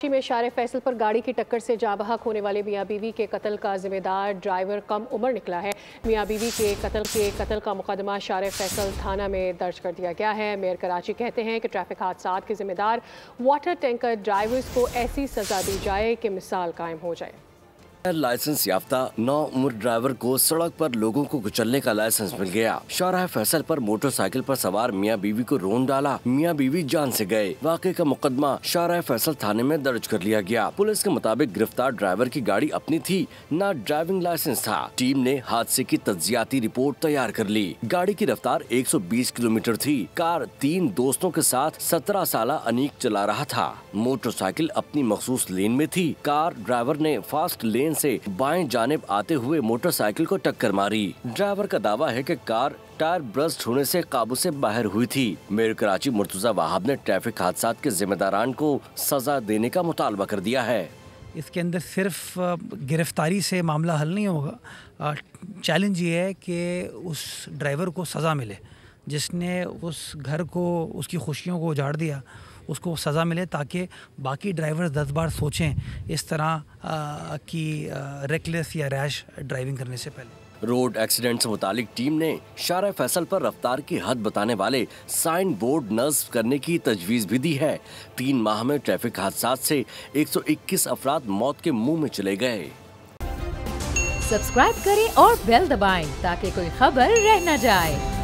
में शारे फैसल पर गाड़ी की टक्कर से जाँ बहक होने वाले मियाँ बीवी के कत्ल का जिम्मेदार ड्राइवर कम उम्र निकला है। मियाँ बीवी के कत्ल का मुकदमा शारे फैसल थाना में दर्ज कर दिया गया है। मेयर कराची कहते हैं कि ट्रैफिक हादसात के जिम्मेदार वाटर टैंकर ड्राइवर्स को ऐसी सजा दी जाए कि मिसाल कायम हो जाए। लाइसेंस याफ्ता 9 उम्र ड्राइवर को सड़क पर लोगों को कुचलने का लाइसेंस मिल गया। शाहराह फैसल पर मोटरसाइकिल पर सवार मियां बीवी को रोन डाला, मियां बीवी जान से गए। वाकये का मुकदमा शाहराह फैसल थाने में दर्ज कर लिया गया। पुलिस के मुताबिक गिरफ्तार ड्राइवर की गाड़ी अपनी थी, न ड्राइविंग लाइसेंस था। टीम ने हादसे की तज्जियाती रिपोर्ट तैयार कर ली। गाड़ी की रफ्तार 120 किलोमीटर थी। कार 3 दोस्तों के साथ 17 साल अनीक चला रहा था। मोटरसाइकिल अपनी मखसूस लेन में थी। कार ड्राइवर ने फास्ट लेन से बाएं जानिब आते हुए मोटरसाइकिल को टक्कर मारी। ड्राइवर का दावा है कि कार टायर ब्रस्ट होने से काबू से बाहर हुई थी। मेयर कराची मुर्तजा वाहब ने ट्रैफिक हादसात के जिम्मेदारान को सजा देने का मुतालबा कर दिया है। इसके अंदर सिर्फ गिरफ्तारी से मामला हल नहीं होगा। चैलेंज ये है कि उस ड्राइवर को सज़ा मिले जिसने उस घर को, उसकी खुशियों को उजाड़ दिया, उसको सज़ा मिले ताकि बाकी ड्राइवर 10 बार सोचें इस तरह की रेकलेस या रैश ड्राइविंग करने से पहले। रोड एक्सीडेंट से मुतालिक टीम ने शाहराह फैसल पर रफ्तार की हद बताने वाले साइन बोर्ड नस्ब करने की तजवीज़ भी दी है। 3 माह में ट्रैफिक हादसात से 121 अफराद मौत के मुंह में चले गए। सब्सक्राइब करें और बेल दबाएं ताकि कोई खबर रह न जाए।